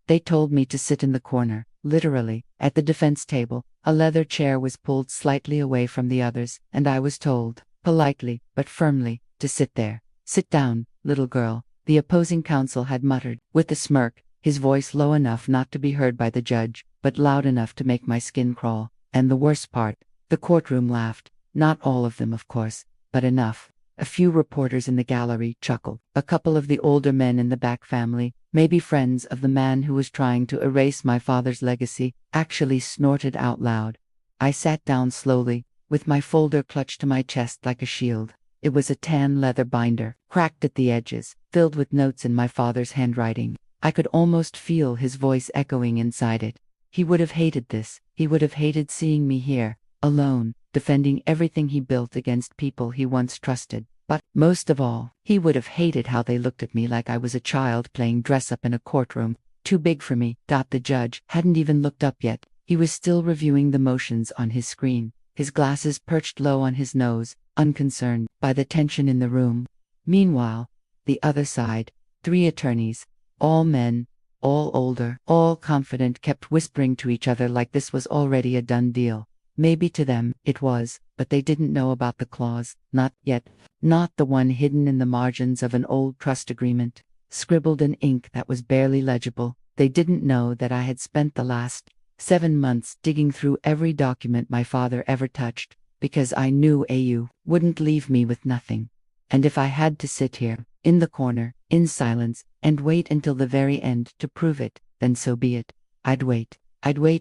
They told me to sit in the corner, literally, at the defense table. A leather chair was pulled slightly away from the others, and I was told, politely but firmly, to sit there. "Sit down, little girl," the opposing counsel had muttered, with a smirk, his voice low enough not to be heard by the judge, but loud enough to make my skin crawl. And the worst part, the courtroom laughed. Not all of them, of course, but enough. A few reporters in the gallery chuckled. A couple of the older men in the back family, maybe friends of the man who was trying to erase my father's legacy, actually snorted out loud. I sat down slowly, with my folder clutched to my chest like a shield. It was a tan leather binder, cracked at the edges, filled with notes in my father's handwriting. I could almost feel his voice echoing inside it. He would have hated this. He would have hated seeing me here, alone, defending everything he built against people he once trusted. But, most of all, he would have hated how they looked at me like I was a child playing dress-up in a courtroom. Too big for me. The judge hadn't even looked up yet. He was still reviewing the motions on his screen, his glasses perched low on his nose, unconcerned by the tension in the room. Meanwhile, the other side, 3 attorneys, all men, all older, all confident, kept whispering to each other like this was already a done deal. Maybe to them it was, but they didn't know about the clause, not yet. Not the one hidden in the margins of an old trust agreement, scribbled in ink that was barely legible. They didn't know that I had spent the last 7 months digging through every document my father ever touched, because I knew AU wouldn't leave me with nothing. And if I had to sit here, in the corner, in silence, and wait until the very end to prove it, then so be it. I'd wait,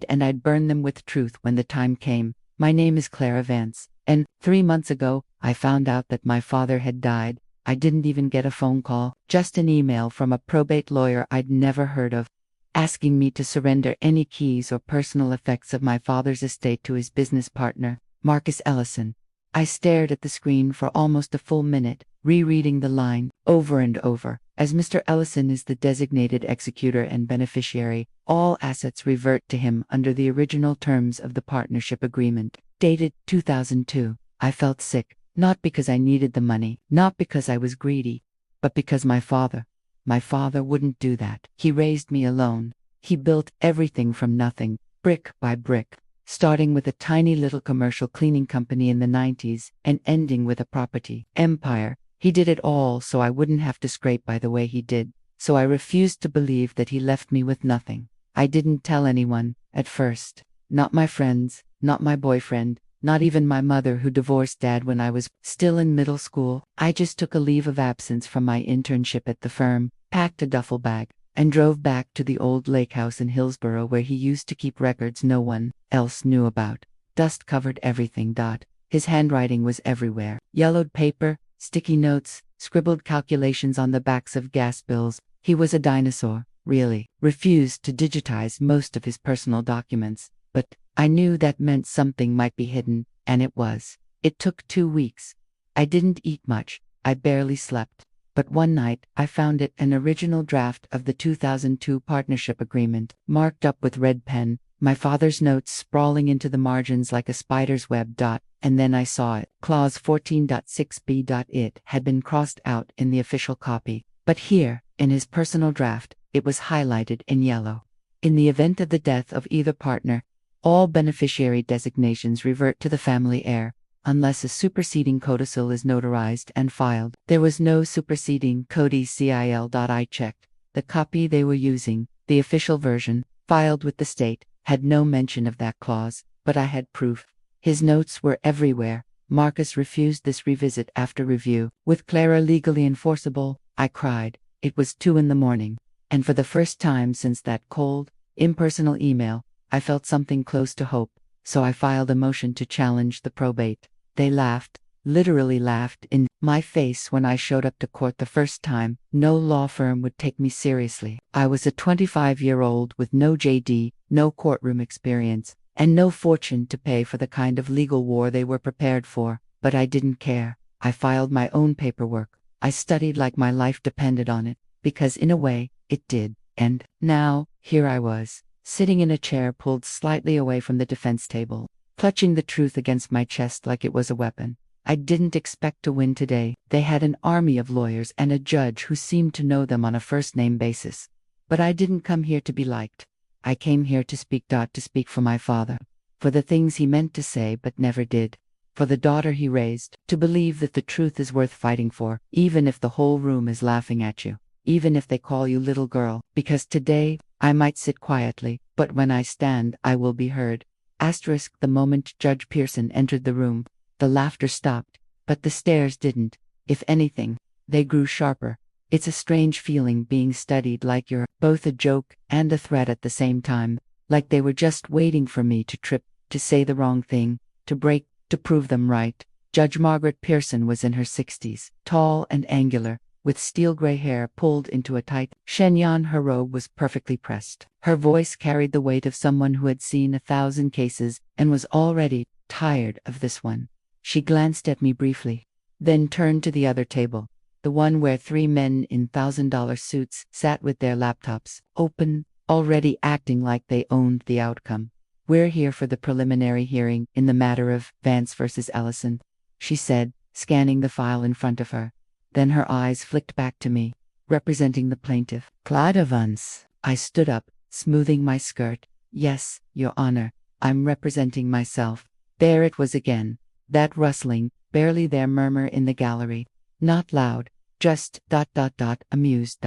and I'd burn them with truth when the time came. My name is Clara Vance, and 3 months ago, I found out that my father had died. I didn't even get a phone call, just an email from a probate lawyer I'd never heard of, asking me to surrender any keys or personal effects of my father's estate to his business partner, Marcus Ellison. I stared at the screen for almost a full minute, rereading the line over and over. As Mr. Ellison is the designated executor and beneficiary, all assets revert to him under the original terms of the partnership agreement, dated 2002. I felt sick, not because I needed the money, not because I was greedy, but because my father wouldn't do that. He raised me alone. He built everything from nothing, brick by brick, starting with a tiny little commercial cleaning company in the 90s and ending with a property empire. He did it all so I wouldn't have to scrape by the way he did, so I refused to believe that he left me with nothing. I didn't tell anyone, at first. Not my friends, not my boyfriend, not even my mother who divorced Dad when I was still in middle school. I just took a leave of absence from my internship at the firm, packed a duffel bag, and drove back to the old lake house in Hillsborough where he used to keep records no one else knew about. Dust covered everything. His handwriting was everywhere. Yellowed paper, sticky notes, scribbled calculations on the backs of gas bills. He was a dinosaur, really. Refused to digitize most of his personal documents. But I knew that meant something might be hidden, and it was. It took 2 weeks. I didn't eat much. I barely slept. But one night, I found it, an original draft of the 2002 partnership agreement, marked up with red pen, my father's notes sprawling into the margins like a spider's web. And then I saw it. Clause 14.6b. It had been crossed out in the official copy, but here, in his personal draft, it was highlighted in yellow. In the event of the death of either partner, all beneficiary designations revert to the family heir, unless a superseding codicil is notarized and filed. There was no superseding codicil. I checked. The copy they were using, the official version, filed with the state, had no mention of that clause, but I had proof. His notes were everywhere. Marcus refused this revisit after review. With Clara legally enforceable, I cried. It was 2 a.m, and for the first time since that cold, impersonal email, I felt something close to hope, so I filed a motion to challenge the probate. They laughed, literally laughed, in my face when I showed up to court the first time. No law firm would take me seriously. I was a 25-year-old with no JD, no courtroom experience, and no fortune to pay for the kind of legal war they were prepared for, but I didn't care. I filed my own paperwork. I studied like my life depended on it, because in a way, it did. And now, here I was, sitting in a chair pulled slightly away from the defense table, clutching the truth against my chest like it was a weapon. I didn't expect to win today. They had an army of lawyers and a judge who seemed to know them on a first-name basis. But I didn't come here to be liked. I came here to speak for my father, for the things he meant to say but never did, for the daughter he raised, to believe that the truth is worth fighting for, even if the whole room is laughing at you, even if they call you little girl, because today I might sit quietly, but when I stand I will be heard. Asterisk. The moment Judge Pearson entered the room, the laughter stopped, but the stares didn't. If anything, they grew sharper. It's a strange feeling being studied like you're both a joke and a threat at the same time, like they were just waiting for me to trip, to say the wrong thing, to break, to prove them right. Judge Margaret Pearson was in her 60s, tall and angular, with steel-gray hair pulled into a tight chignon. Her robe was perfectly pressed. Her voice carried the weight of someone who had seen 1,000 cases and was already tired of this one. She glanced at me briefly, then turned to the other table, the one where 3 men in $1,000 suits sat with their laptops open, already acting like they owned the outcome. "We're here for the preliminary hearing in the matter of Vance versus Ellison," she said, scanning the file in front of her. Then her eyes flicked back to me, representing the plaintiff. "Clyde Vance." I stood up, smoothing my skirt. "Yes, Your Honor, I'm representing myself." There it was again, that rustling, barely there murmur in the gallery. Not loud, just ... amused ...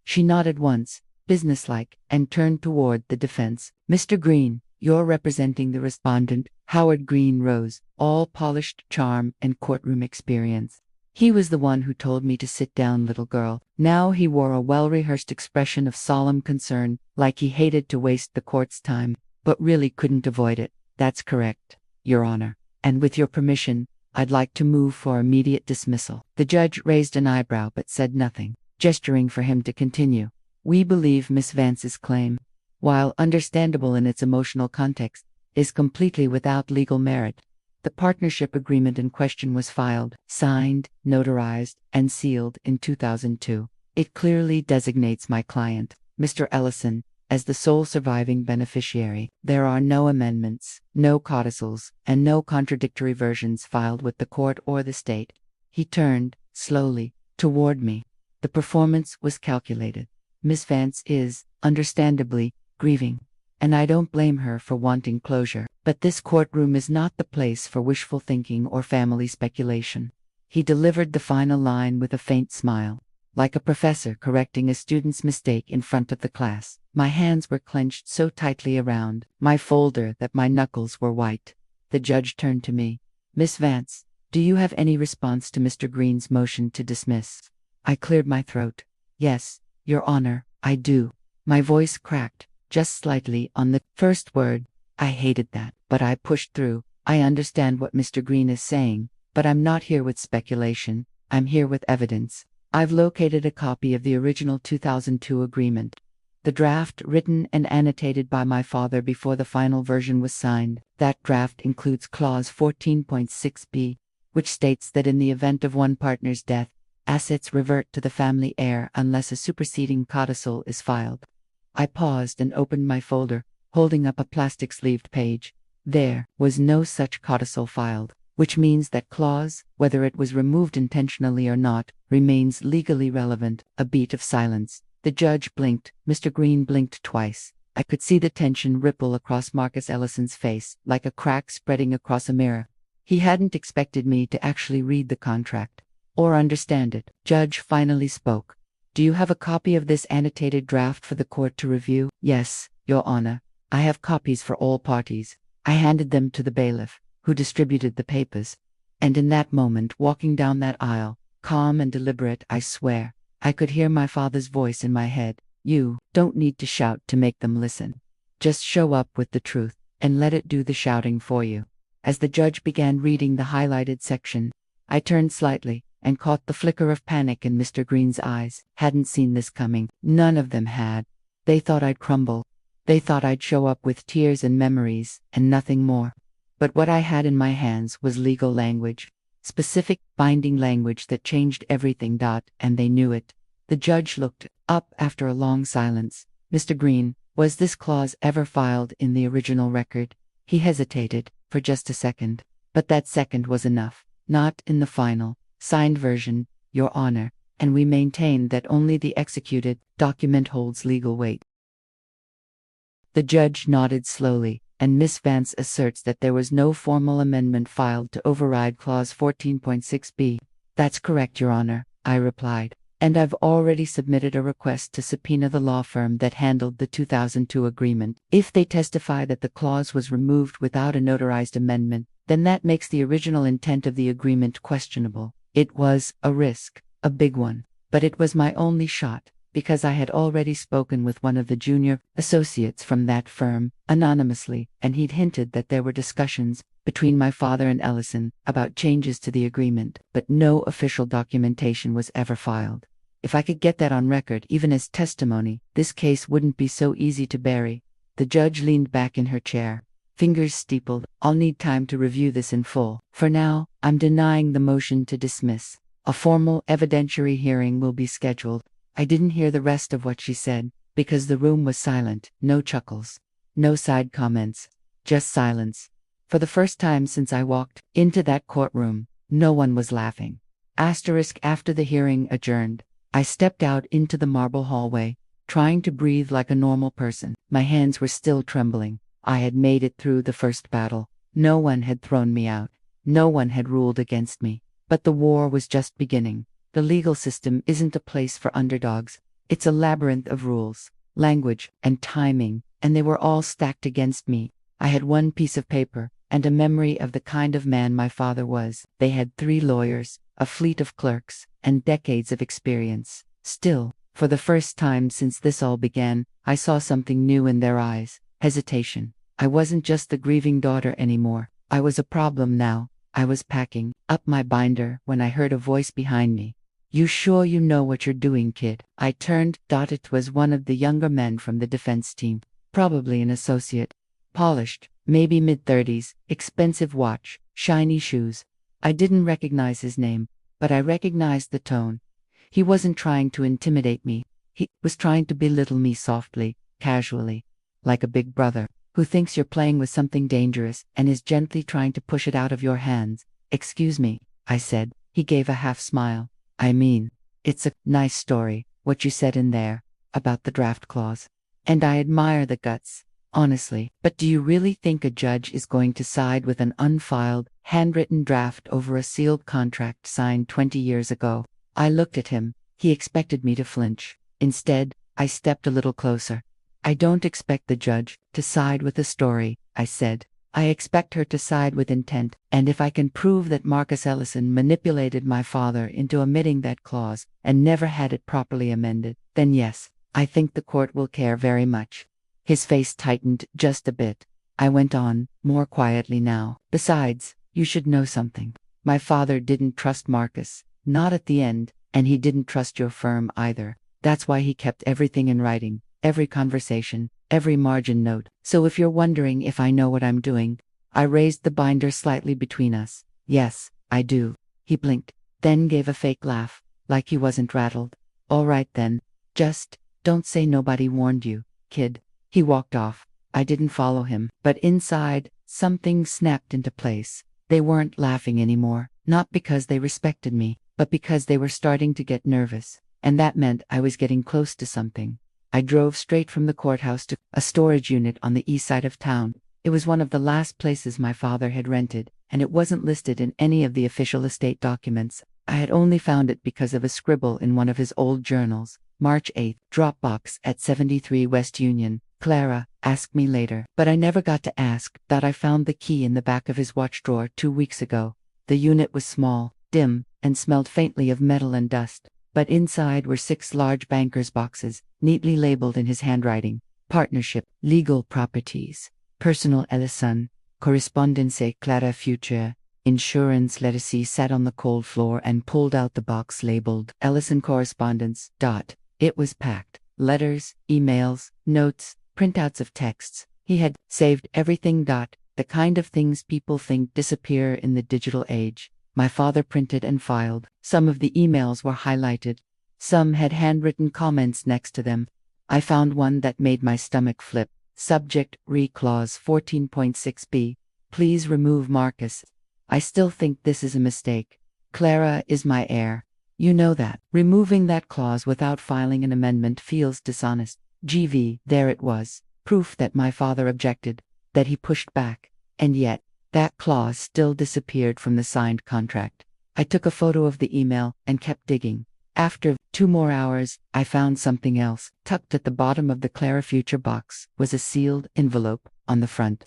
She nodded once, businesslike, and turned toward the defense. "Mr. Green, you're representing the respondent." Howard Green rose, all polished charm and courtroom experience. He was the one who told me to sit down, little girl. Now he wore a well-rehearsed expression of solemn concern, like he hated to waste the court's time, but really couldn't avoid it. "That's correct, Your Honor. And with your permission, I'd like to move for immediate dismissal." The judge raised an eyebrow but said nothing, gesturing for him to continue. "We believe Miss Vance's claim, while understandable in its emotional context, is completely without legal merit. The partnership agreement in question was filed, signed, notarized, and sealed in 2002. It clearly designates my client, Mr. Ellison, as the sole surviving beneficiary. There are no amendments, no codicils, and no contradictory versions filed with the court or the state." He turned, slowly, toward me. "The performance was calculated. Miss Vance is, understandably, grieving, and I don't blame her for wanting closure. But this courtroom is not the place for wishful thinking or family speculation." He delivered the final line with a faint smile, like a professor correcting a student's mistake in front of the class. My hands were clenched so tightly around my folder that my knuckles were white. The judge turned to me. "Miss Vance, do you have any response to Mr. Green's motion to dismiss?" I cleared my throat. "Yes, Your Honor, I do." My voice cracked, just slightly on the first word. I hated that, but I pushed through. "I understand what Mr. Green is saying, but I'm not here with speculation. I'm here with evidence. I've located a copy of the original 2002 agreement, the draft written and annotated by my father before the final version was signed. That draft includes Clause 14.6b, which states that in the event of one partner's death, assets revert to the family heir unless a superseding codicil is filed." I paused and opened my folder, holding up a plastic-sleeved page. There was no such codicil filed, which means that clause, whether it was removed intentionally or not, remains legally relevant. A beat of silence. The judge blinked. Mr. Green blinked twice. I could see the tension ripple across Marcus Ellison's face, like a crack spreading across a mirror. He hadn't expected me to actually read the contract, or understand it. Judge finally spoke. "Do you have a copy of this annotated draft for the court to review?" "Yes, Your Honor. I have copies for all parties." I handed them to the bailiff, who distributed the papers. And in that moment, walking down that aisle, calm and deliberate, I swear, I could hear my father's voice in my head. "You don't need to shout to make them listen. Just show up with the truth, and let it do the shouting for you." As the judge began reading the highlighted section, I turned slightly and caught the flicker of panic in Mr. Green's eyes. Hadn't seen this coming. None of them had. They thought I'd crumble. They thought I'd show up with tears and memories, and nothing more. But what I had in my hands was legal language. Specific, binding language that changed everything. And they knew it. The judge looked up after a long silence. "Mr. Green, was this clause ever filed in the original record?" He hesitated, for just a second. But that second was enough. "Not in the final, signed version, Your Honor." and we maintain that only the executed document holds legal weight. The judge nodded slowly, and Miss Vance asserts that there was no formal amendment filed to override Clause 14.6b. That's correct, Your Honor, I replied, and I've already submitted a request to subpoena the law firm that handled the 2002 agreement. If they testify that the clause was removed without a notarized amendment, then that makes the original intent of the agreement questionable. It was a risk, a big one, but it was my only shot, because I had already spoken with one of the junior associates from that firm, anonymously, and he'd hinted that there were discussions between my father and Ellison about changes to the agreement, but no official documentation was ever filed. If I could get that on record, even as testimony, this case wouldn't be so easy to bury. The judge leaned back in her chair, fingers steepled. I'll need time to review this in full. For now, I'm denying the motion to dismiss. A formal evidentiary hearing will be scheduled. I didn't hear the rest of what she said, because the room was silent. No chuckles, no side comments, just silence. For the first time since I walked into that courtroom, no one was laughing. After the hearing adjourned, I stepped out into the marble hallway, trying to breathe like a normal person. My hands were still trembling. I had made it through the first battle. No one had thrown me out. No one had ruled against me. But the war was just beginning. The legal system isn't a place for underdogs. It's a labyrinth of rules, language, and timing, and they were all stacked against me. I had one piece of paper, and a memory of the kind of man my father was. They had 3 lawyers, a fleet of clerks, and decades of experience. Still, for the first time since this all began, I saw something new in their eyes: hesitation. I wasn't just the grieving daughter anymore. I was a problem now. I was packing up my binder when I heard a voice behind me. "You sure you know what you're doing, kid?" I turned. It was one of the younger men from the defense team, probably an associate. Polished, maybe mid-30s, expensive watch, shiny shoes. I didn't recognize his name, but I recognized the tone. He wasn't trying to intimidate me. He was trying to belittle me softly, casually, like a big brother who thinks you're playing with something dangerous and is gently trying to push it out of your hands. "Excuse me," I said. He gave a half smile. "I mean, it's a nice story, what you said in there, about the draft clause. And I admire the guts, honestly. But do you really think a judge is going to side with an unfiled, handwritten draft over a sealed contract signed 20 years ago?" I looked at him. He expected me to flinch. Instead, I stepped a little closer. "I don't expect the judge to side with the story," I said. "I expect her to side with intent, and if I can prove that Marcus Ellison manipulated my father into omitting that clause and never had it properly amended, then yes, I think the court will care very much." His face tightened just a bit. I went on, more quietly now. "Besides, you should know something. My father didn't trust Marcus, not at the end, and he didn't trust your firm either. That's why he kept everything in writing, every conversation, every margin note. So if you're wondering if I know what I'm doing," I raised the binder slightly between us. "Yes, I do." He blinked, then gave a fake laugh, like he wasn't rattled. "All right then. Just don't say nobody warned you, kid." He walked off. I didn't follow him, but inside, something snapped into place. They weren't laughing anymore, not because they respected me, but because they were starting to get nervous, and that meant I was getting close to something. I drove straight from the courthouse to a storage unit on the east side of town. It was one of the last places my father had rented, and it wasn't listed in any of the official estate documents. I had only found it because of a scribble in one of his old journals. March 8th, Dropbox at 73 West Union. Clara, ask me later. But I never got to ask. That I found the key in the back of his watch drawer 2 weeks ago. The unit was small, dim, and smelled faintly of metal and dust. But inside were 6 large banker's boxes, neatly labeled in his handwriting: partnership, legal properties, personal Ellison, correspondence Clara future, insurance. Lettucey sat on the cold floor and pulled out the box labeled Ellison correspondence. It was packed. Letters, emails, notes, printouts of texts. He had saved everything. The kind of things people think disappear in the digital age. My father printed and filed. Some of the emails were highlighted. Some had handwritten comments next to them. I found one that made my stomach flip. Subject: Clause 14.6b. Please remove Marcus. I still think this is a mistake. Clara is my heir. You know that. Removing that clause without filing an amendment feels dishonest. GV, there it was. Proof that my father objected, that he pushed back. And yet, that clause still disappeared from the signed contract. I took a photo of the email and kept digging. After 2 more hours, I found something else. Tucked at the bottom of the Clara Future box was a sealed envelope on the front.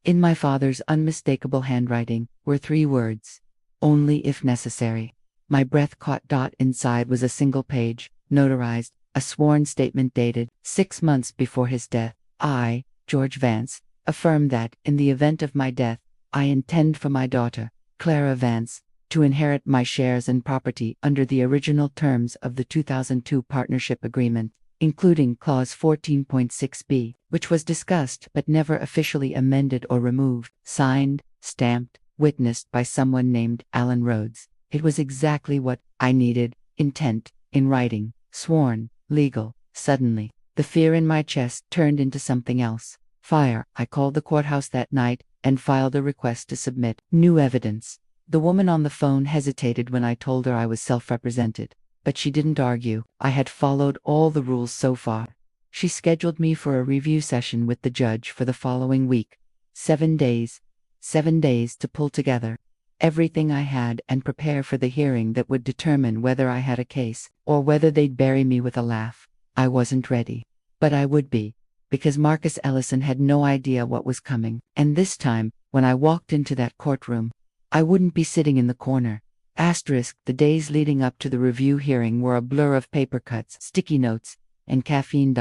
In my father's unmistakable handwriting were 3 words: only if necessary. My breath caught. Inside was a single page, notarized, a sworn statement dated 6 months before his death. I, George Vance, affirm that, in the event of my death, I intend for my daughter, Clara Vance, to inherit my shares and property under the original terms of the 2002 partnership agreement, including Clause 14.6b, which was discussed but never officially amended or removed. Signed, stamped, witnessed by someone named Alan Rhodes. It was exactly what I needed: intent, in writing, sworn, legal. Suddenly, the fear in my chest turned into something else. Fire. I called the courthouse that night and filed a request to submit new evidence. The woman on the phone hesitated when I told her I was self-represented, but she didn't argue. I had followed all the rules so far. She scheduled me for a review session with the judge for the following week. 7 days. 7 days to pull together everything I had and prepare for the hearing that would determine whether I had a case, or whether they'd bury me with a laugh. I wasn't ready. But I would be, because Marcus Ellison had no idea what was coming. And this time, when I walked into that courtroom, I wouldn't be sitting in the corner. The days leading up to the review hearing were a blur of paper cuts, sticky notes, and caffeine.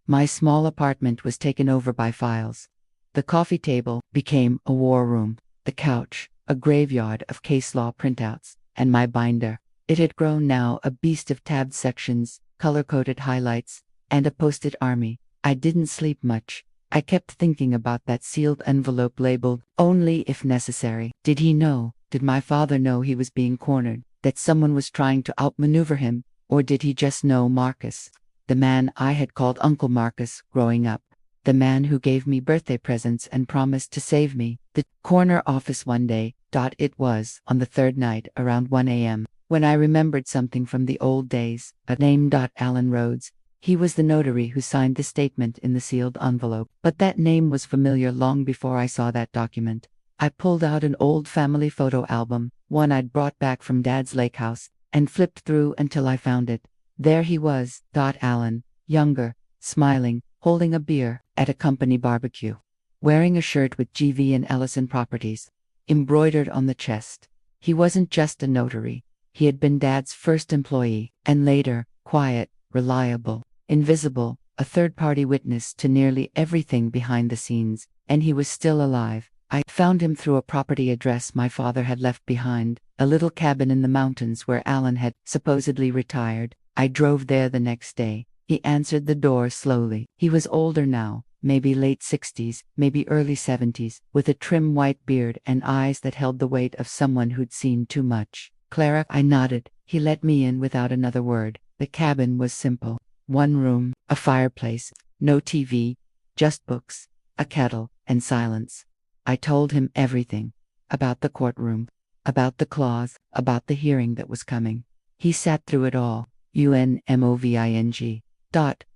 My small apartment was taken over by files. The coffee table became a war room, the couch a graveyard of case law printouts, and my binder. It had grown now a beast of tabbed sections, color-coded highlights, and a post-it army. I didn't sleep much. I kept thinking about that sealed envelope labeled, only if necessary. Did he know? Did my father know he was being cornered? That someone was trying to outmaneuver him? Or did he just know Marcus? The man I had called Uncle Marcus growing up. The man who gave me birthday presents and promised to save me. The corner office one day. It was on the 3rd night around 1 a.m. when I remembered something from the old days. A name. Alan Rhodes. He was the notary who signed the statement in the sealed envelope. But that name was familiar long before I saw that document. I pulled out an old family photo album, one I'd brought back from Dad's lake house, and flipped through until I found it. There he was. Alan, younger, smiling, holding a beer, at a company barbecue, wearing a shirt with GV and Ellison Properties embroidered on the chest. He wasn't just a notary. He had been Dad's first employee, and later, quiet, reliable, invisible, a third-party witness to nearly everything behind the scenes, and he was still alive. I found him through a property address my father had left behind, a little cabin in the mountains where Alan had supposedly retired. I drove there the next day. He answered the door slowly. He was older now, maybe late 60s, maybe early 70s, with a trim white beard and eyes that held the weight of someone who'd seen too much. Clara, I nodded. He let me in without another word. The cabin was simple. 1 room, a fireplace, no TV, just books, a kettle, and silence. I told him everything. About the courtroom, about the clause, about the hearing that was coming. He sat through it all. UNMOVING.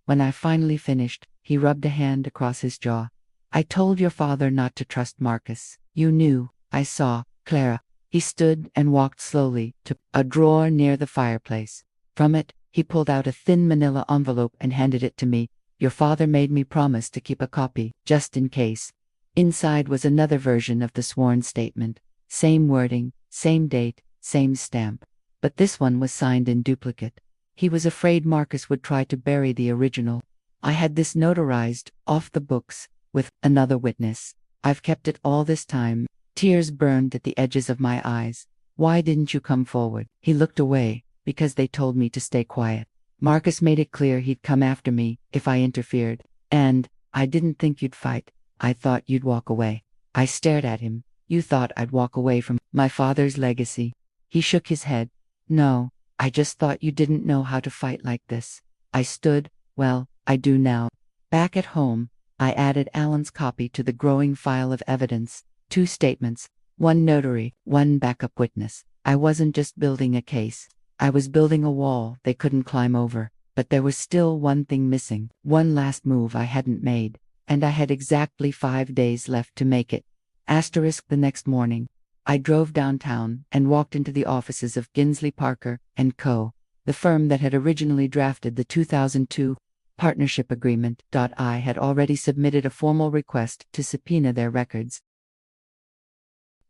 When I finally finished, he rubbed a hand across his jaw. I told your father not to trust Marcus. You knew. I saw. Clara. He stood and walked slowly to a drawer near the fireplace. From it, he pulled out a thin manila envelope and handed it to me. Your father made me promise to keep a copy, just in case. Inside was another version of the sworn statement. Same wording, same date, same stamp. But this one was signed in duplicate. He was afraid Marcus would try to bury the original. I had this notarized, off the books, with another witness. I've kept it all this time. Tears burned at the edges of my eyes. Why didn't you come forward? He looked away, because they told me to stay quiet. Marcus made it clear he'd come after me if I interfered. And I didn't think you'd fight. I thought you'd walk away. I stared at him. You thought I'd walk away from my father's legacy. He shook his head. No, I just thought you didn't know how to fight like this. I stood. Well, I do now. Back at home, I added Alan's copy to the growing file of evidence. 2 statements, 1 notary, 1 backup witness. I wasn't just building a case. I was building a wall they couldn't climb over, but there was still one thing missing, one last move I hadn't made, and I had exactly 5 days left to make it. The next morning, I drove downtown and walked into the offices of Ginsley Parker and Co., the firm that had originally drafted the 2002 partnership agreement. I had already submitted a formal request to subpoena their records.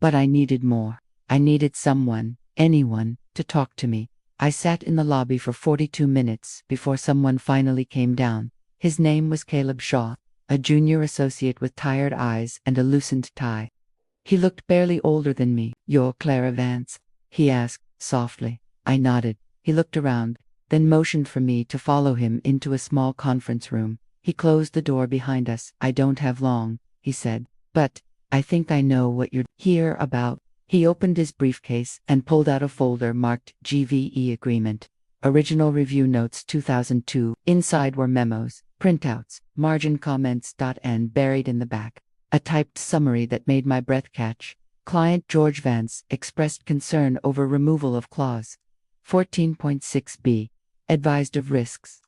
But I needed more. I needed someone, anyone, to talk to me. I sat in the lobby for 42 minutes before someone finally came down. His name was Caleb Shaw, a junior associate with tired eyes and a loosened tie. He looked barely older than me. "You're Clara Vance?" he asked, softly. I nodded. He looked around, then motioned for me to follow him into a small conference room. He closed the door behind us. "I don't have long," he said, "but I think I know what you're here about." He opened his briefcase and pulled out a folder marked GVE Agreement. Original Review Notes 2002. Inside were memos, printouts, margin comments. And buried in the back, a typed summary that made my breath catch. Client George Vance expressed concern over removal of clause 14.6b. Advised of risks.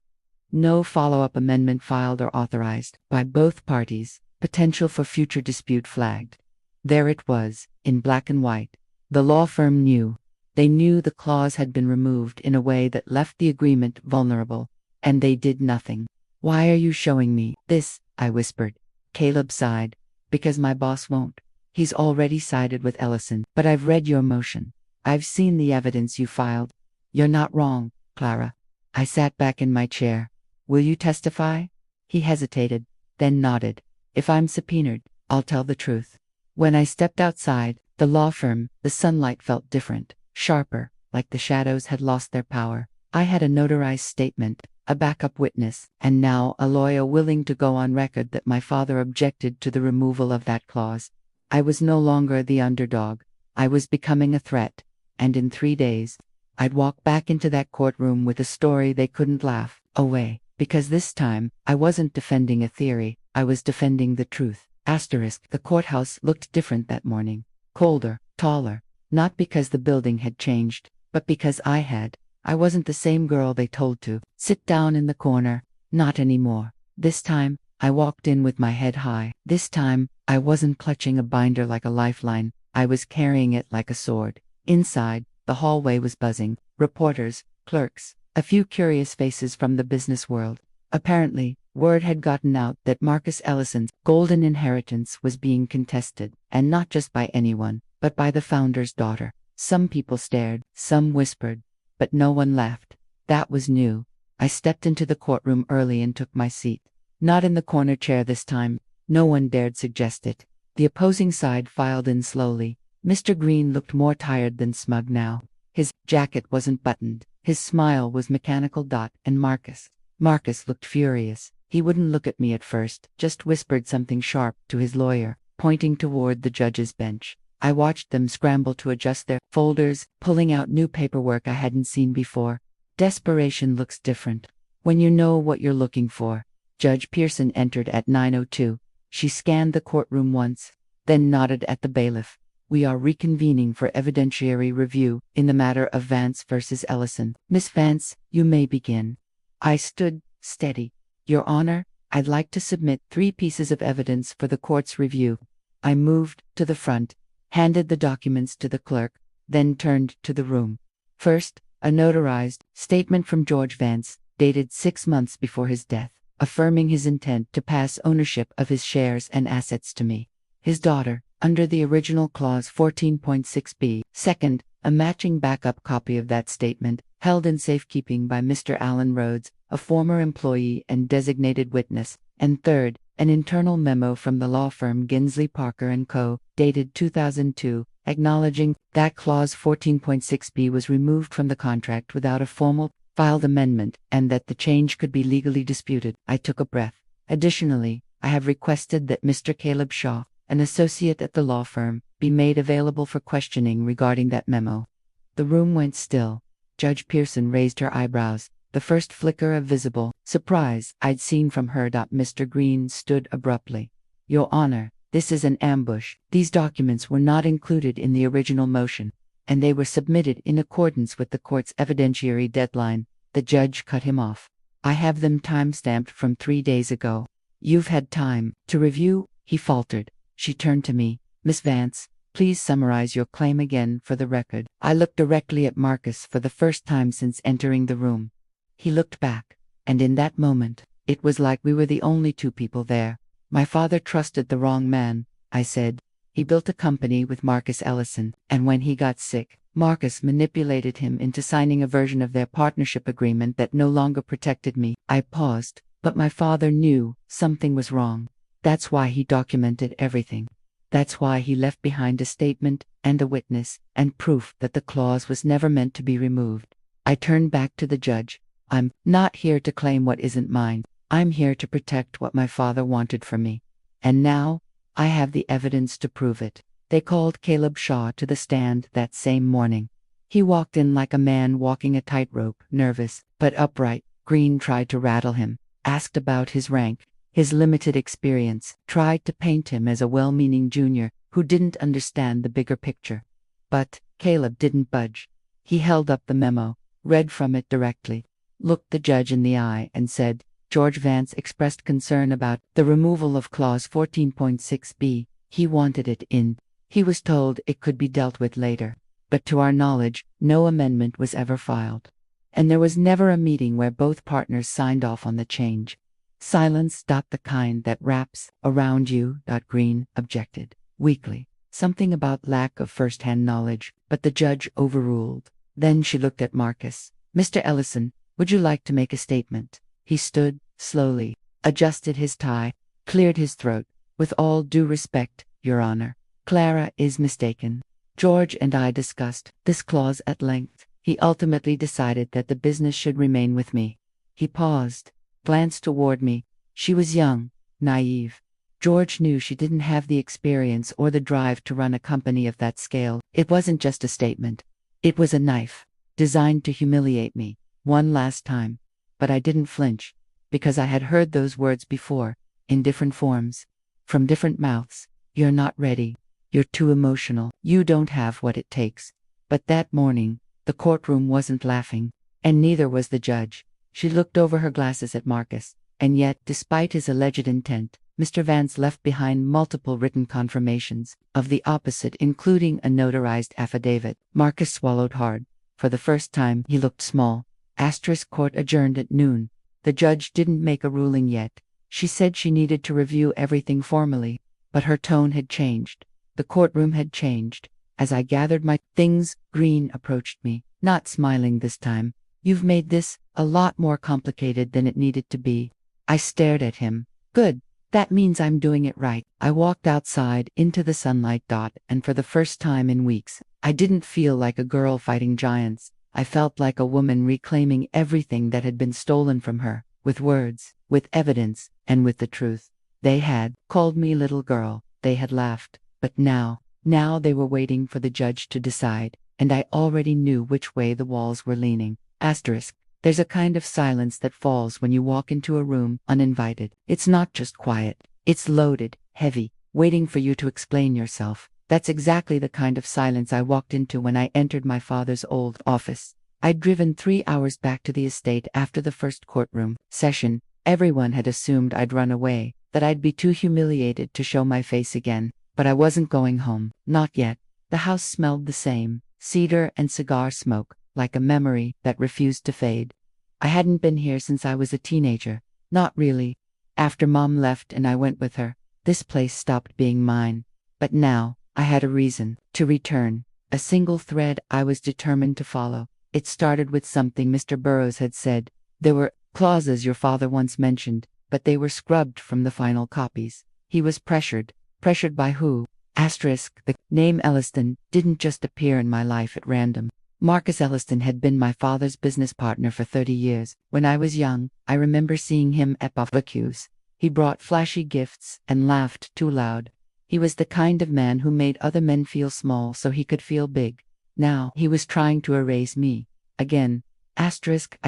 No follow-up amendment filed or authorized by both parties. Potential for future dispute flagged. There it was, in black and white. The law firm knew. They knew the clause had been removed in a way that left the agreement vulnerable, and they did nothing. "Why are you showing me this?" I whispered. Caleb sighed. "Because my boss won't. He's already sided with Ellison. But I've read your motion. I've seen the evidence you filed. You're not wrong, Clara." I sat back in my chair. "Will you testify?" He hesitated, then nodded. "If I'm subpoenaed, I'll tell the truth." When I stepped outside the law firm, the sunlight felt different, sharper, like the shadows had lost their power. I had a notarized statement, a backup witness, and now a lawyer willing to go on record that my father objected to the removal of that clause. I was no longer the underdog. I was becoming a threat, and in 3 days, I'd walk back into that courtroom with a story they couldn't laugh away, because this time, I wasn't defending a theory, I was defending the truth. The courthouse looked different that morning. Colder, taller. Not because the building had changed, but because I had. I wasn't the same girl they told to sit down in the corner. Not anymore. This time, I walked in with my head high. This time, I wasn't clutching a binder like a lifeline. I was carrying it like a sword. Inside, the hallway was buzzing. Reporters, clerks, a few curious faces from the business world. Apparently, word had gotten out that Marcus Ellison's golden inheritance was being contested, and not just by anyone, but by the founder's daughter. Some people stared, some whispered, but no one laughed. That was new. I stepped into the courtroom early and took my seat. Not in the corner chair this time. No one dared suggest it. The opposing side filed in slowly. Mr. Green looked more tired than smug now. His jacket wasn't buttoned. His smile was mechanical. And Marcus looked furious. He wouldn't look at me at first, just whispered something sharp to his lawyer, pointing toward the judge's bench. I watched them scramble to adjust their folders, pulling out new paperwork I hadn't seen before. Desperation looks different when you know what you're looking for. Judge Pearson entered at 9:02. She scanned the courtroom once, then nodded at the bailiff. "We are reconvening for evidentiary review in the matter of Vance versus Ellison. Miss Vance, you may begin." I stood steady. "Your Honor, I'd like to submit 3 pieces of evidence for the court's review." I moved to the front, handed the documents to the clerk, then turned to the room. First, a notarized statement from George Vance, dated 6 months before his death, affirming his intent to pass ownership of his shares and assets to me, his daughter, under the original clause 14.6b. Second, a matching backup copy of that statement, held in safekeeping by Mr. Alan Rhodes, a former employee and designated witness. And third, an internal memo from the law firm Ginsley Parker & Co., dated 2002, acknowledging that clause 14.6b was removed from the contract without a formal filed amendment, and that the change could be legally disputed. I took a breath. Additionally, I have requested that Mr. Caleb Shaw, an associate at the law firm, be made available for questioning regarding that memo. The room went still. Judge Pearson raised her eyebrows, the first flicker of visible surprise I'd seen from her. Mr. Green stood abruptly. "Your Honor, this is an ambush. These documents were not included in the original motion." and they were submitted in accordance with the court's evidentiary deadline. The judge cut him off. I have them time-stamped from 3 days ago. You've had time to review, he faltered. She turned to me. Miss Vance, please summarize your claim again for the record. I looked directly at Marcus for the first time since entering the room. He looked back, and in that moment, it was like we were the only two people there. My father trusted the wrong man, I said. He built a company with Marcus Ellison, and when he got sick, Marcus manipulated him into signing a version of their partnership agreement that no longer protected me. I paused, but my father knew something was wrong. That's why he documented everything. That's why he left behind a statement and a witness and proof that the clause was never meant to be removed. I turned back to the judge. I'm not here to claim what isn't mine. I'm here to protect what my father wanted for me. And now, I have the evidence to prove it. They called Caleb Shaw to the stand that same morning. He walked in like a man walking a tightrope, nervous, but upright. Green tried to rattle him, asked about his rank, his limited experience, tried to paint him as a well-meaning junior who didn't understand the bigger picture. But Caleb didn't budge. He held up the memo, read from it directly, looked the judge in the eye and said, George Vance expressed concern about the removal of Clause 14.6b. He wanted it in. He was told it could be dealt with later. But to our knowledge, no amendment was ever filed. And there was never a meeting where both partners signed off on the change. Silence. The kind that wraps around you. Green objected, weakly. Something about lack of first-hand knowledge, but the judge overruled. Then she looked at Marcus. Mr. Ellison, would you like to make a statement? He stood, slowly, adjusted his tie, cleared his throat. With all due respect, Your Honor, Clara is mistaken. George and I discussed this clause at length. He ultimately decided that the business should remain with me. He paused, glanced toward me. She was young, naive. George knew she didn't have the experience or the drive to run a company of that scale. It wasn't just a statement. It was a knife, designed to humiliate me, one last time. But I didn't flinch, because I had heard those words before, in different forms, from different mouths. You're not ready. You're too emotional. You don't have what it takes. But that morning, the courtroom wasn't laughing, and neither was the judge. She looked over her glasses at Marcus, and yet, despite his alleged intent, Mr. Vance left behind multiple written confirmations of the opposite, including a notarized affidavit. Marcus swallowed hard. For the first time, he looked small. Court adjourned at noon. The judge didn't make a ruling yet. She said she needed to review everything formally, but her tone had changed. The courtroom had changed. As I gathered my things, Green approached me, not smiling this time. You've made this a lot more complicated than it needed to be. I stared at him. Good. That means I'm doing it right. I walked outside into the sunlight. And for the first time in weeks, I didn't feel like a girl fighting giants. I felt like a woman reclaiming everything that had been stolen from her, with words, with evidence, and with the truth. They had called me little girl, they had laughed, but now they were waiting for the judge to decide, and I already knew which way the walls were leaning. There's a kind of silence that falls when you walk into a room uninvited. It's not just quiet, it's loaded, heavy, waiting for you to explain yourself. That's exactly the kind of silence I walked into when I entered my father's old office. I'd driven 3 hours back to the estate after the first courtroom session. Everyone had assumed I'd run away, that I'd be too humiliated to show my face again. But I wasn't going home, not yet. The house smelled the same, cedar and cigar smoke, like a memory that refused to fade. I hadn't been here since I was a teenager. Not really. After Mom left and I went with her, this place stopped being mine. But now, I had a reason to return, a single thread I was determined to follow. It started with something Mr. Burroughs had said. There were clauses your father once mentioned, but they were scrubbed from the final copies. He was pressured. Pressured by who? The name Elliston didn't just appear in my life at random. Marcus Elliston had been my father's business partner for 30 years. When I was young, I remember seeing him at barbecues. He brought flashy gifts and laughed too loud. He was the kind of man who made other men feel small so he could feel big. Now, he was trying to erase me. Again. I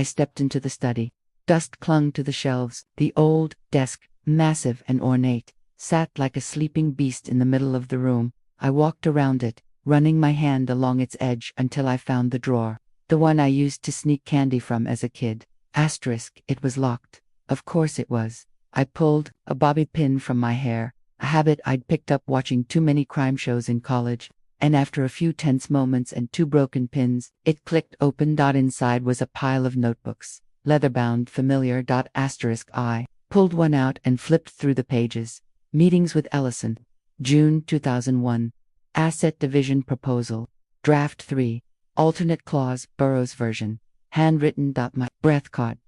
stepped into the study. Dust clung to the shelves. The old desk, massive and ornate, sat like a sleeping beast in the middle of the room. I walked around it, running my hand along its edge until I found the drawer. The one I used to sneak candy from as a kid. Asterisk, it was locked. Of course it was. I pulled a bobby pin from my hair, a habit I'd picked up watching too many crime shows in college, and after a few tense moments and 2 broken pins, it clicked open. Inside was a pile of notebooks, leather-bound, familiar. Asterisk, I pulled one out and flipped through the pages. Meetings with Ellison. June 2001. Asset Division Proposal. Draft 3. Alternate clause, Burroughs version. Handwritten. My breath caught.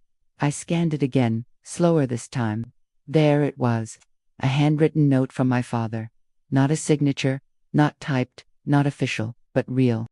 I scanned it again, slower this time. There it was. A handwritten note from my father. Not a signature, not typed, not official, but real.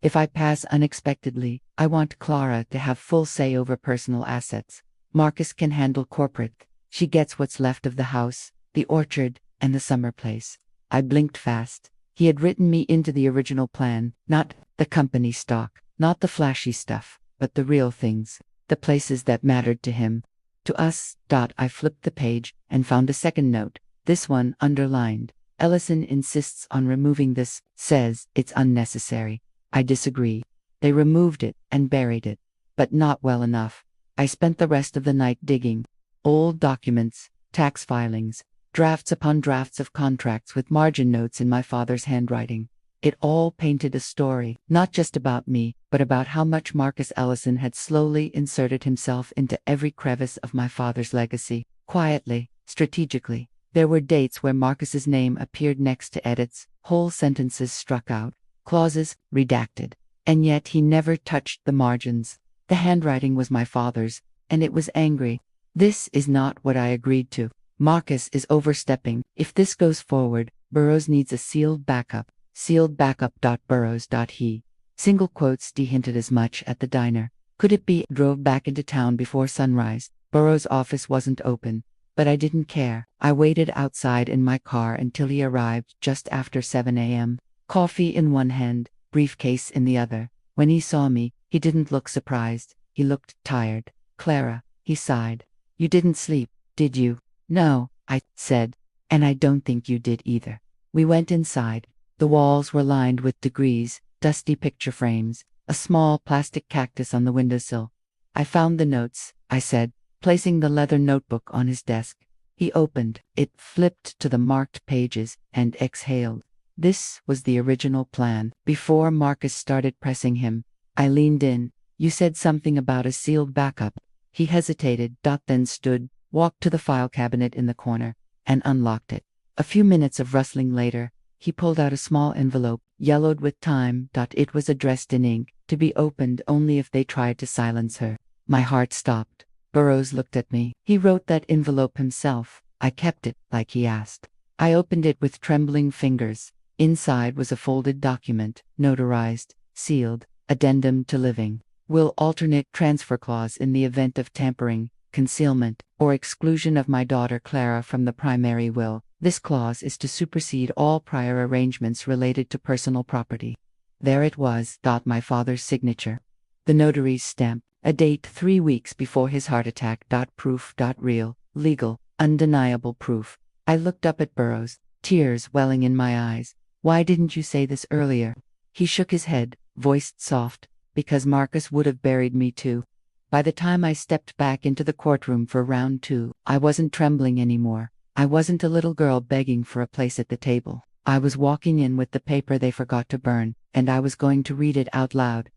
If I pass unexpectedly, I want Clara to have full say over personal assets. Marcus can handle corporate. She gets what's left of the house, the orchard, and the summer place. I blinked fast. He had written me into the original plan, not the company stock, not the flashy stuff, but the real things, the places that mattered to him. To us. I flipped the page and found a second note, this one underlined. Ellison insists on removing this, says it's unnecessary. I disagree. They removed it and buried it, but not well enough. I spent the rest of the night digging. Old documents, tax filings, drafts upon drafts of contracts with margin notes in my father's handwriting. It all painted a story, not just about me, but about how much Marcus Ellison had slowly inserted himself into every crevice of my father's legacy, quietly, strategically. There were dates where Marcus's name appeared next to edits, whole sentences struck out, clauses redacted, and yet he never touched the margins. The handwriting was my father's, and it was angry. This is not what I agreed to. Marcus is overstepping. If this goes forward, Burroughs needs a sealed backup. Sealed backup. Burroughs. He. Single quotes. D hinted as much at the diner. Could it be? Drove back into town before sunrise. Burroughs' office wasn't open, but I didn't care. I waited outside in my car until he arrived just after 7 a.m. Coffee in one hand, briefcase in the other. When he saw me, he didn't look surprised. He looked tired. Clara, he sighed. You didn't sleep, did you? No, I said. And I don't think you did either. We went inside. The walls were lined with degrees, dusty picture frames, a small plastic cactus on the windowsill. I found the notes, I said, placing the leather notebook on his desk. He opened it, flipped to the marked pages, and exhaled. This was the original plan. Before Marcus started pressing him, I leaned in. You said something about a sealed backup. He hesitated, then stood, walked to the file cabinet in the corner, and unlocked it. A few minutes of rustling later, he pulled out a small envelope, yellowed with time. It was addressed in ink, to be opened only if they tried to silence her. My heart stopped. Burroughs looked at me. He wrote that envelope himself. I kept it, like he asked. I opened it with trembling fingers. Inside was a folded document, notarized, sealed, addendum to living will alternate transfer clause in the event of tampering, concealment, or exclusion of my daughter Clara from the primary will. This clause is to supersede all prior arrangements related to personal property. There it was. My father's signature. The notary's stamp. A date 3 weeks before his heart attack. Proof. Real, legal, undeniable proof. I looked up at Burroughs, tears welling in my eyes. Why didn't you say this earlier? He shook his head, voiced soft, because Marcus would have buried me too. By the time I stepped back into the courtroom for round 2, I wasn't trembling anymore. I wasn't a little girl begging for a place at the table. I was walking in with the paper they forgot to burn, and I was going to read it out loud.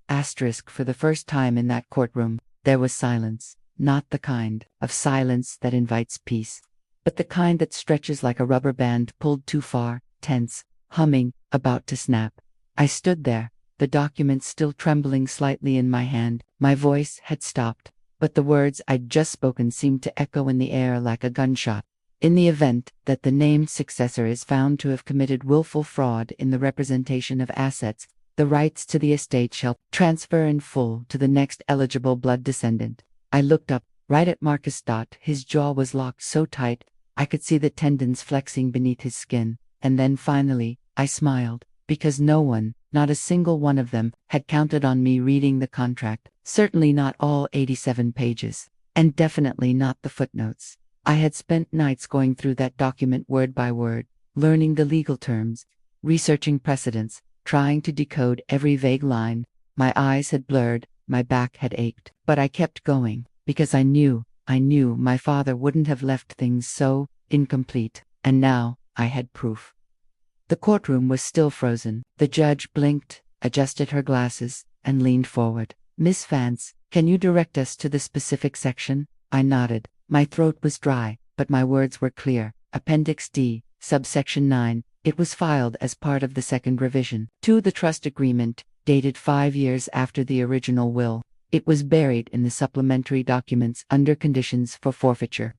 For the first time in that courtroom, there was silence. Not the kind of silence that invites peace, but the kind that stretches like a rubber band pulled too far, tense, humming, about to snap. I stood there, the document still trembling slightly in my hand. My voice had stopped, but the words I'd just spoken seemed to echo in the air like a gunshot. In the event that the named successor is found to have committed willful fraud in the representation of assets, the rights to the estate shall transfer in full to the next eligible blood descendant. I looked up, right at Marcus. His jaw was locked so tight, I could see the tendons flexing beneath his skin, and then finally, I smiled, because no one, not a single one of them, had counted on me reading the contract, certainly not all 87 pages, and definitely not the footnotes. I had spent nights going through that document word by word, learning the legal terms, researching precedents, trying to decode every vague line. My eyes had blurred, my back had ached, but I kept going, because I knew my father wouldn't have left things so incomplete, and now I had proof. The courtroom was still frozen. The judge blinked, adjusted her glasses, and leaned forward. Miss Vance, can you direct us to the specific section? I nodded. My throat was dry, but my words were clear. Appendix D, subsection 9. It was filed as part of the second revision to the trust agreement, dated 5 years after the original will. It was buried in the supplementary documents under conditions for forfeiture.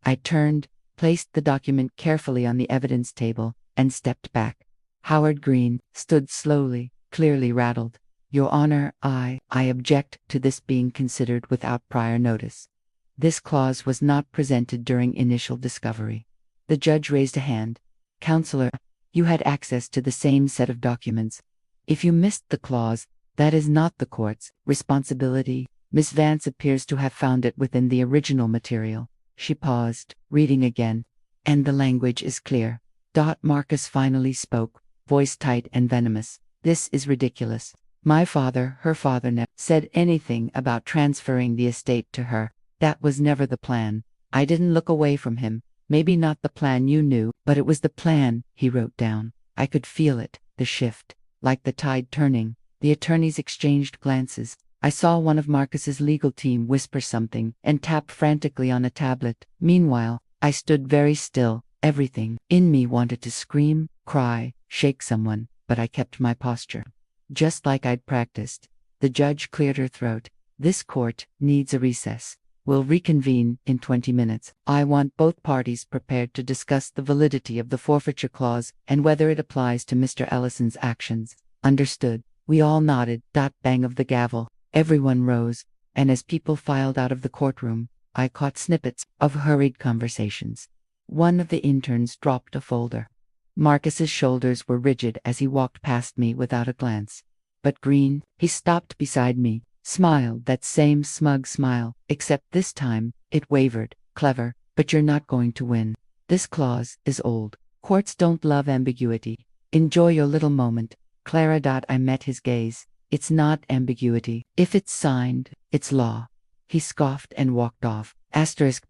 I turned, placed the document carefully on the evidence table, and stepped back. Howard Green stood slowly, clearly rattled. Your Honor, I object to this being considered without prior notice. This clause was not presented during initial discovery. The judge raised a hand. Counselor, you had access to the same set of documents. If you missed the clause, that is not the court's responsibility. Miss Vance appears to have found it within the original material. She paused, reading again. And the language is clear. Marcus finally spoke, voice tight and venomous. This is ridiculous. My father, her father, never said anything about transferring the estate to her. That was never the plan. I didn't look away from him. Maybe not the plan you knew, but it was the plan he wrote down. I could feel it, the shift, like the tide turning. The attorneys exchanged glances. I saw one of Marcus's legal team whisper something and tap frantically on a tablet. Meanwhile, I stood very still. Everything in me wanted to scream, cry, shake someone, but I kept my posture. Just like I'd practiced. The judge cleared her throat. This court needs a recess. We'll reconvene in 20 minutes. I want both parties prepared to discuss the validity of the forfeiture clause and whether it applies to Mr. Ellison's actions. Understood. We all nodded. Bang of the gavel. Everyone rose, and as people filed out of the courtroom, I caught snippets of hurried conversations. One of the interns dropped a folder. Marcus's shoulders were rigid as he walked past me without a glance. But Green, he stopped beside me, smiled that same smug smile, except this time, it wavered. Clever, but you're not going to win. This clause is old. Courts don't love ambiguity. Enjoy your little moment. Clara. I met his gaze. It's not ambiguity. If it's signed, it's law. He scoffed and walked off.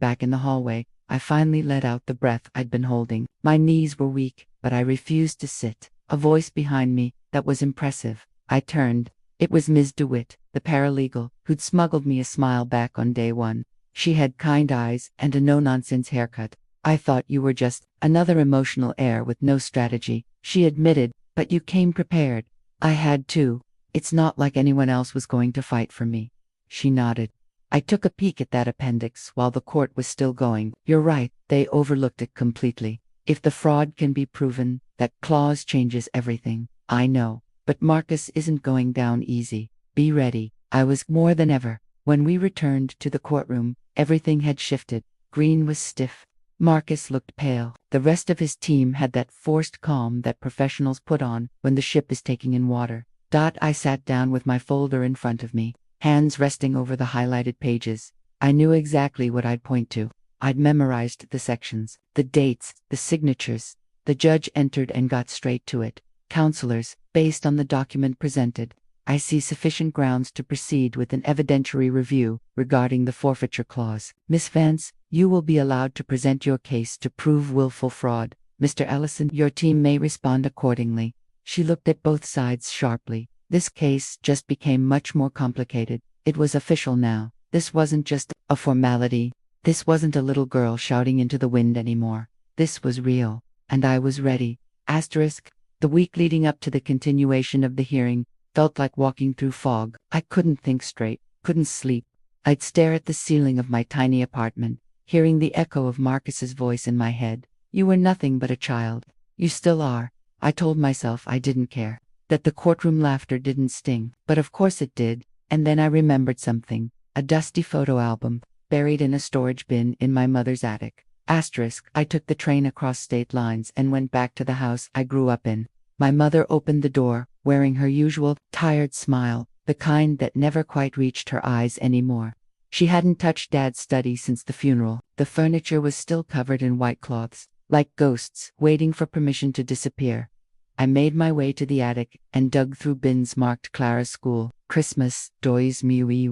Back in the hallway, I finally let out the breath I'd been holding. My knees were weak, but I refused to sit. A voice behind me, that was impressive. I turned. It was Ms. DeWitt, the paralegal, who'd smuggled me a smile back on day one. She had kind eyes and a no-nonsense haircut. I thought you were just another emotional heir with no strategy, she admitted, but you came prepared. I had too. It's not like anyone else was going to fight for me. She nodded. I took a peek at that appendix while the court was still going. You're right, they overlooked it completely. If the fraud can be proven, that clause changes everything. I know. But Marcus isn't going down easy. Be ready. I was more than ever. When we returned to the courtroom, everything had shifted. Green was stiff. Marcus looked pale. The rest of his team had that forced calm that professionals put on when the ship is taking in water. I sat down with my folder in front of me, hands resting over the highlighted pages. I knew exactly what I'd point to. I'd memorized the sections, the dates, the signatures. The judge entered and got straight to it. Counselors, based on the document presented, I see sufficient grounds to proceed with an evidentiary review regarding the forfeiture clause. Miss Vance, you will be allowed to present your case to prove willful fraud. Mr. Ellison, your team may respond accordingly. She looked at both sides sharply. This case just became much more complicated. It was official now. This wasn't just a formality. This wasn't a little girl shouting into the wind anymore. This was real. And I was ready. The week leading up to the continuation of the hearing felt like walking through fog. I couldn't think straight, couldn't sleep. I'd stare at the ceiling of my tiny apartment, hearing the echo of Marcus's voice in my head. You were nothing but a child. You still are. I told myself I didn't care, that the courtroom laughter didn't sting, but of course it did. And then I remembered something, a dusty photo album, buried in a storage bin in my mother's attic. I took the train across state lines and went back to the house I grew up in. My mother opened the door, wearing her usual, tired smile, the kind that never quite reached her eyes anymore. She hadn't touched Dad's study since the funeral. The furniture was still covered in white cloths, like ghosts, waiting for permission to disappear. I made my way to the attic and dug through bins marked Clara's School, Christmas, Dois Mil e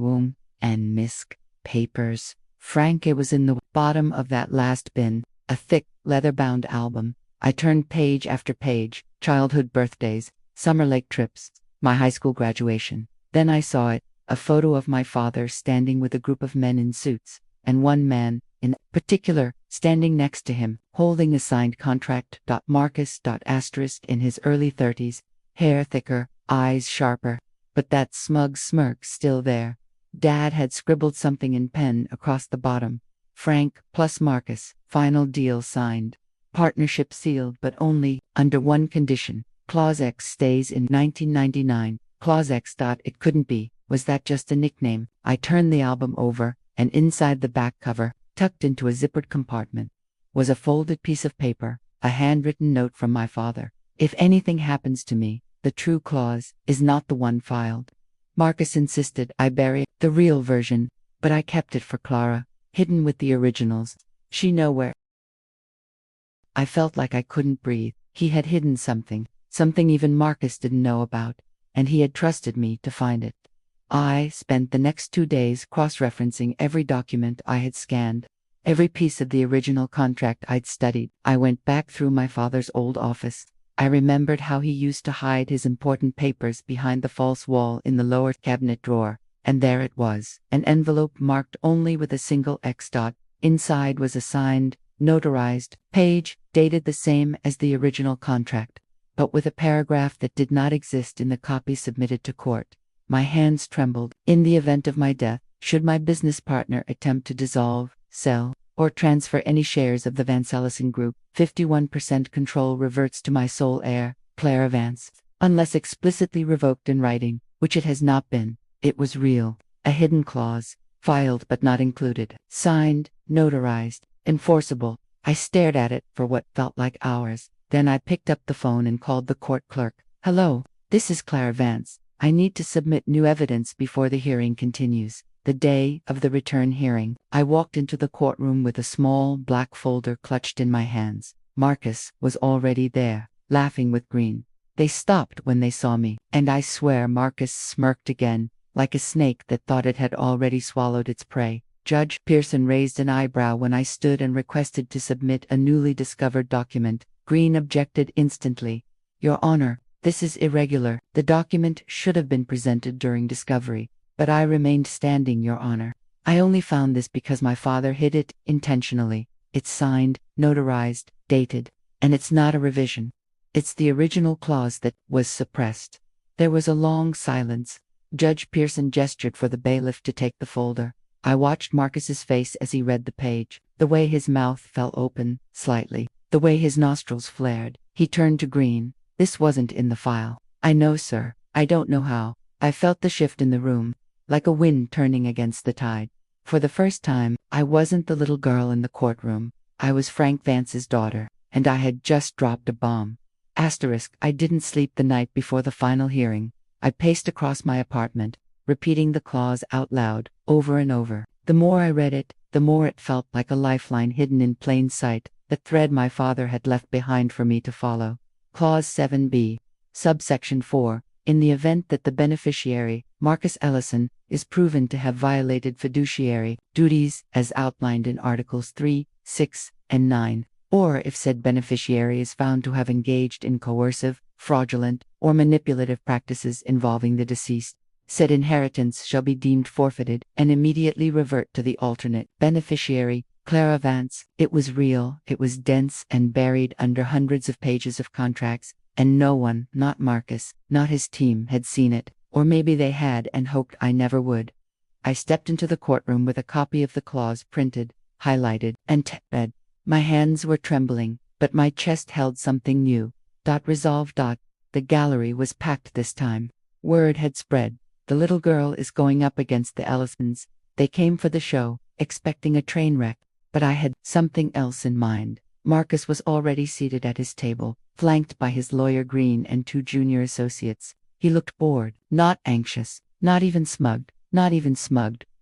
and Misk, papers. Frank was in the bottom of that last bin, a thick, leather-bound album. I turned page after page, childhood birthdays, summer lake trips, my high school graduation. Then I saw it, a photo of my father standing with a group of men in suits, and one man, in particular, standing next to him, holding a signed contract. Marcus. Asterisk in his early 30s, hair thicker, eyes sharper, but that smug smirk still there. Dad had scribbled something in pen across the bottom. Frank plus Marcus, final deal signed. Partnership sealed, but only under one condition. Clause X stays in 1999. Clause X. It couldn't be. Was that just a nickname? I turned the album over, and inside the back cover, tucked into a zippered compartment, was a folded piece of paper, a handwritten note from my father. If anything happens to me, the true clause is not the one filed. Marcus insisted I bury the real version, but I kept it for Clara, hidden with the originals. She nowhere. I felt like I couldn't breathe. He had hidden something even Marcus didn't know about, and he had trusted me to find it. I spent the next 2 days cross-referencing every document I had scanned, every piece of the original contract I'd studied. I went back through my father's old office. I remembered how he used to hide his important papers behind the false wall in the lower cabinet drawer, and there it was, an envelope marked only with a single X. Inside was a signed, notarized page, dated the same as the original contract, but with a paragraph that did not exist in the copy submitted to court. My hands trembled. In the event of my death, should my business partner attempt to dissolve, sell, or transfer any shares of the Vansallison Group, 51% control reverts to my sole heir, Clara Vance, unless explicitly revoked in writing, which it has not been. It was real, a hidden clause, filed but not included, signed, notarized, enforceable. I stared at it for what felt like hours. Then I picked up the phone and called the court clerk. "Hello, this is Clara Vance. I need to submit new evidence before the hearing continues." The day of the return hearing, I walked into the courtroom with a small black folder clutched in my hands. Marcus was already there, laughing with Green. They stopped when they saw me, and I swear Marcus smirked again, like a snake that thought it had already swallowed its prey. Judge Pearson raised an eyebrow when I stood and requested to submit a newly discovered document. Green objected instantly. "Your Honor, this is irregular. The document should have been presented during discovery." But I remained standing, Your Honor. "I only found this because my father hid it intentionally. It's signed, notarized, dated, and it's not a revision. It's the original clause that was suppressed." There was a long silence. Judge Pearson gestured for the bailiff to take the folder. I watched Marcus's face as he read the page, the way his mouth fell open, slightly, the way his nostrils flared. He turned to Green. "This wasn't in the file." "I know, sir. I don't know how." I felt the shift in the room, like a wind turning against the tide. For the first time, I wasn't the little girl in the courtroom. I was Frank Vance's daughter, and I had just dropped a bomb. Asterisk, I didn't sleep the night before the final hearing. I paced across my apartment, repeating the clause out loud, over and over. The more I read it, the more it felt like a lifeline hidden in plain sight, the thread my father had left behind for me to follow. Clause 7b, subsection 4. In the event that the beneficiary, Marcus Ellison, is proven to have violated fiduciary duties as outlined in Articles 3, 6, and 9, or if said beneficiary is found to have engaged in coercive, fraudulent, or manipulative practices involving the deceased, said inheritance shall be deemed forfeited and immediately revert to the alternate beneficiary, Clara Vance. It was real, it was dense and buried under hundreds of pages of contracts, and no one, not Marcus, not his team, had seen it, or maybe they had and hoped I never would. I stepped into the courtroom with a copy of the clause printed, highlighted, and read. My hands were trembling, but my chest held something new. Resolve. The gallery was packed this time. Word had spread. The little girl is going up against the Ellisons. They came for the show, expecting a train wreck, but I had something else in mind. Marcus was already seated at his table, flanked by his lawyer Green and 2 junior associates. He looked bored, not anxious, not even smugged,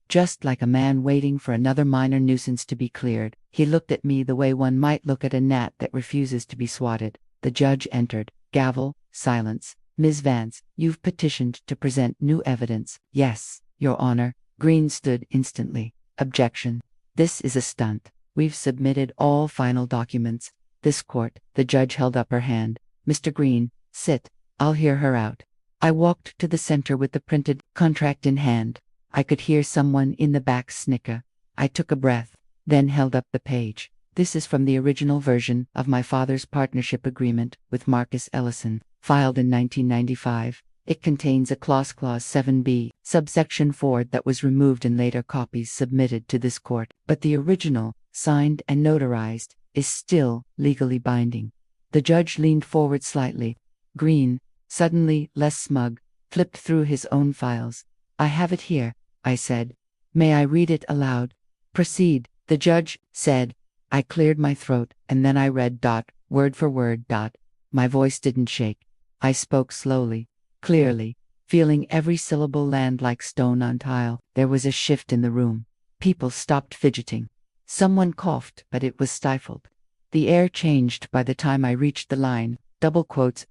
just like a man waiting for another minor nuisance to be cleared. He looked at me the way one might look at a gnat that refuses to be swatted. The judge entered. Gavel, silence. Ms. Vance, you've petitioned to present new evidence. Yes, Your Honor. Green stood instantly. Objection. This is a stunt. We've submitted all final documents. This court. The judge held up her hand. Mr. Green, sit. I'll hear her out. I walked to the center with the printed contract in hand. I could hear someone in the back snicker. I took a breath, then held up the page. This is from the original version of my father's partnership agreement with Marcus Ellison, filed in 1995. It contains a clause 7b, subsection 4 that was removed in later copies submitted to this court, but the original, signed and notarized, is still legally binding. The judge leaned forward slightly. Green, suddenly less smug, flipped through his own files. I have it here, I said. May I read it aloud? Proceed, the judge said. I cleared my throat, and then I read word for word. My voice didn't shake. I spoke slowly, clearly, feeling every syllable land like stone on tile. There was a shift in the room. People stopped fidgeting. Someone coughed, but it was stifled. The air changed by the time I reached the line, double quotes,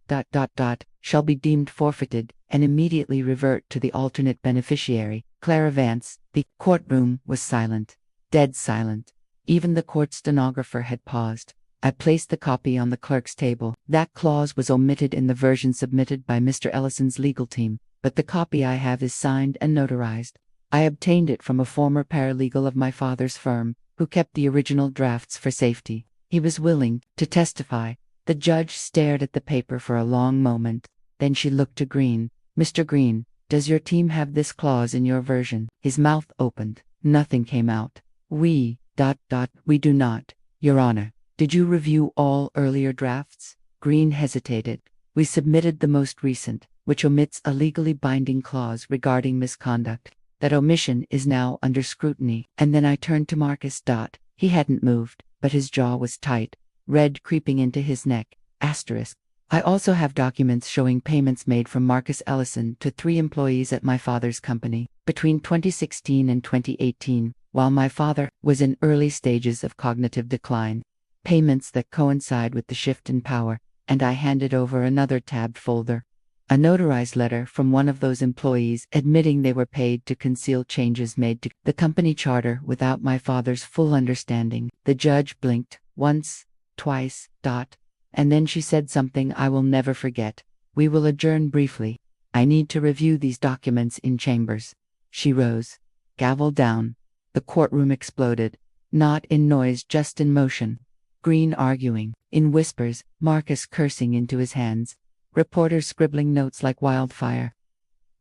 shall be deemed forfeited, and immediately revert to the alternate beneficiary, Clara Vance. The courtroom was silent, dead silent. Even the court stenographer had paused. I placed the copy on the clerk's table. That clause was omitted in the version submitted by Mr. Ellison's legal team, but the copy I have is signed and notarized. I obtained it from a former paralegal of my father's firm, who kept the original drafts for safety. He was willing to testify. The judge stared at the paper for a long moment. Then she looked to Green. Mr. Green, does your team have this clause in your version? His mouth opened. Nothing came out. We do not, Your Honor. Did you review all earlier drafts? Green hesitated. We submitted the most recent, which omits a legally binding clause regarding misconduct. That omission is now under scrutiny. And then I turned to Marcus. He hadn't moved, but his jaw was tight, red creeping into his neck. Asterisk. I also have documents showing payments made from Marcus Ellison to 3 employees at my father's company between 2016 and 2018, while my father was in early stages of cognitive decline. Payments that coincide with the shift in power, and I handed over another tabbed folder. A notarized letter from one of those employees admitting they were paid to conceal changes made to the company charter without my father's full understanding. The judge blinked once, twice, and then she said something I will never forget. We will adjourn briefly. I need to review these documents in chambers. She rose. Gavel down. The courtroom exploded. Not in noise, just in motion. Green arguing, in whispers, Marcus cursing into his hands, reporters scribbling notes like wildfire.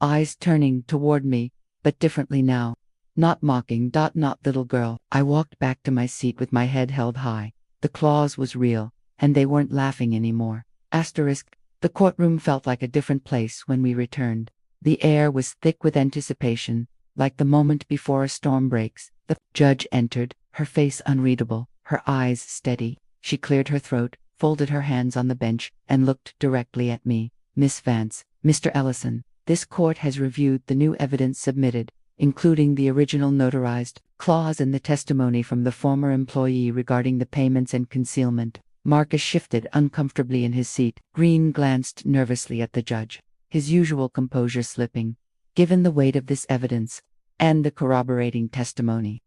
Eyes turning toward me, but differently now. Not mocking, not little girl. I walked back to my seat with my head held high. The clause was real, and they weren't laughing anymore. Asterisk. The courtroom felt like a different place when we returned. The air was thick with anticipation, like the moment before a storm breaks. The judge entered, her face unreadable, her eyes steady. She cleared her throat, folded her hands on the bench, and looked directly at me. Miss Vance, Mr. Ellison, this court has reviewed the new evidence submitted, including the original notarized clause and the testimony from the former employee regarding the payments and concealment. Marcus shifted uncomfortably in his seat. Green glanced nervously at the judge, his usual composure slipping. Given the weight of this evidence, and the corroborating testimony,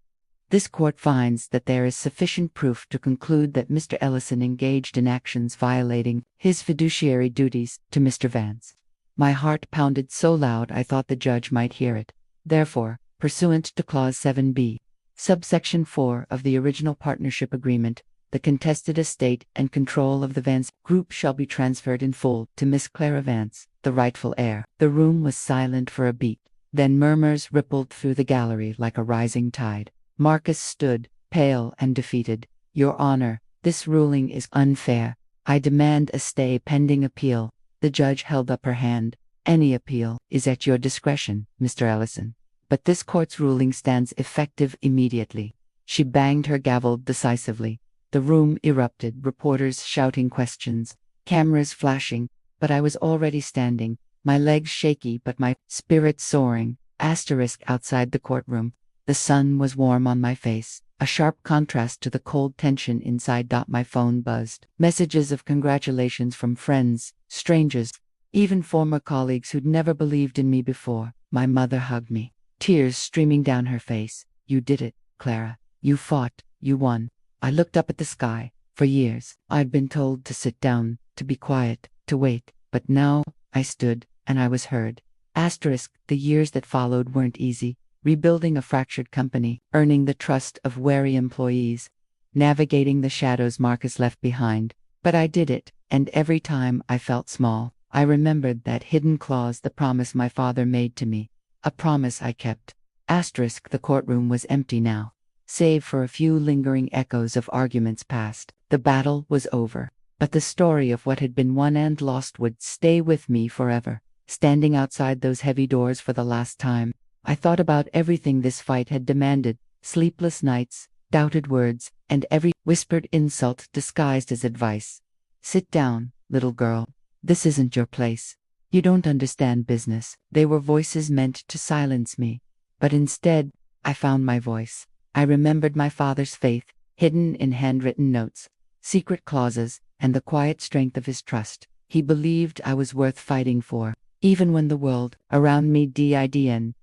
this court finds that there is sufficient proof to conclude that Mr. Ellison engaged in actions violating his fiduciary duties to Mr. Vance. My heart pounded so loud I thought the judge might hear it. Therefore, pursuant to Clause 7b, subsection 4 of the original partnership agreement, the contested estate and control of the Vance Group shall be transferred in full to Miss Clara Vance, the rightful heir. The room was silent for a beat. Then murmurs rippled through the gallery like a rising tide. Marcus stood, pale and defeated. Your Honor, this ruling is unfair. I demand a stay pending appeal. The judge held up her hand. Any appeal is at your discretion, Mr. Ellison. But this court's ruling stands effective immediately. She banged her gavel decisively. The room erupted, reporters shouting questions, cameras flashing, but I was already standing, my legs shaky but my spirit soaring. Asterisk outside the courtroom. The sun was warm on my face. a sharp contrast to the cold tension inside. My phone buzzed. Messages of congratulations from friends, strangers, even former colleagues who'd never believed in me before. My mother hugged me, tears streaming down her face. You did it, Clara. You fought, you won. I looked up at the sky. For years, I'd been told to sit down, to be quiet, to wait. But now, I stood, and I was heard. The years that followed weren't easy. Rebuilding a fractured company, earning the trust of wary employees, navigating the shadows Marcus left behind. But I did it, and every time I felt small, I remembered that hidden clause, the promise my father made to me. A promise I kept. The courtroom was empty now, save for a few lingering echoes of arguments past. The battle was over, but the story of what had been won and lost would stay with me forever. Standing outside those heavy doors for the last time, I thought about everything this fight had demanded: sleepless nights, doubted words, and every whispered insult disguised as advice. Sit down, little girl. This isn't your place. You don't understand business. They were voices meant to silence me. But instead, I found my voice. I remembered my father's faith, hidden in handwritten notes, secret clauses, and the quiet strength of his trust. He believed I was worth fighting for, even when the world around me didn't.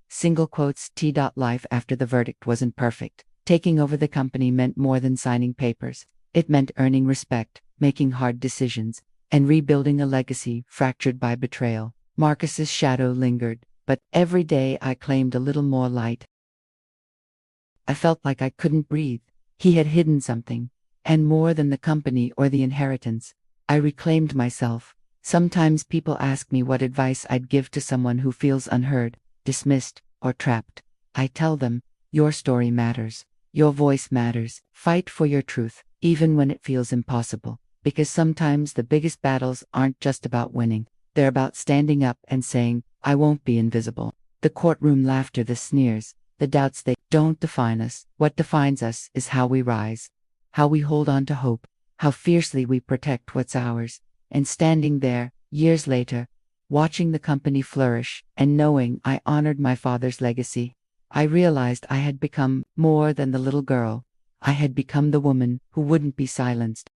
Life after the verdict wasn't perfect. Taking over the company meant more than signing papers. It meant earning respect, making hard decisions, and rebuilding a legacy fractured by betrayal. Marcus's shadow lingered, but every day I claimed a little more light. I felt like I couldn't breathe. He had hidden something, and more than the company or the inheritance. I reclaimed myself. Sometimes people ask me what advice I'd give to someone who feels unheard, dismissed, or trapped. I tell them, your story matters. Your voice matters. Fight for your truth, even when it feels impossible. Because sometimes the biggest battles aren't just about winning. They're about standing up and saying, I won't be invisible. The courtroom laughter, the sneers, the doubts, they don't define us. What defines us is how we rise, how we hold on to hope, how fiercely we protect what's ours. And standing there, years later, watching the company flourish, and knowing I honored my father's legacy, I realized I had become more than the little girl. I had become the woman who wouldn't be silenced.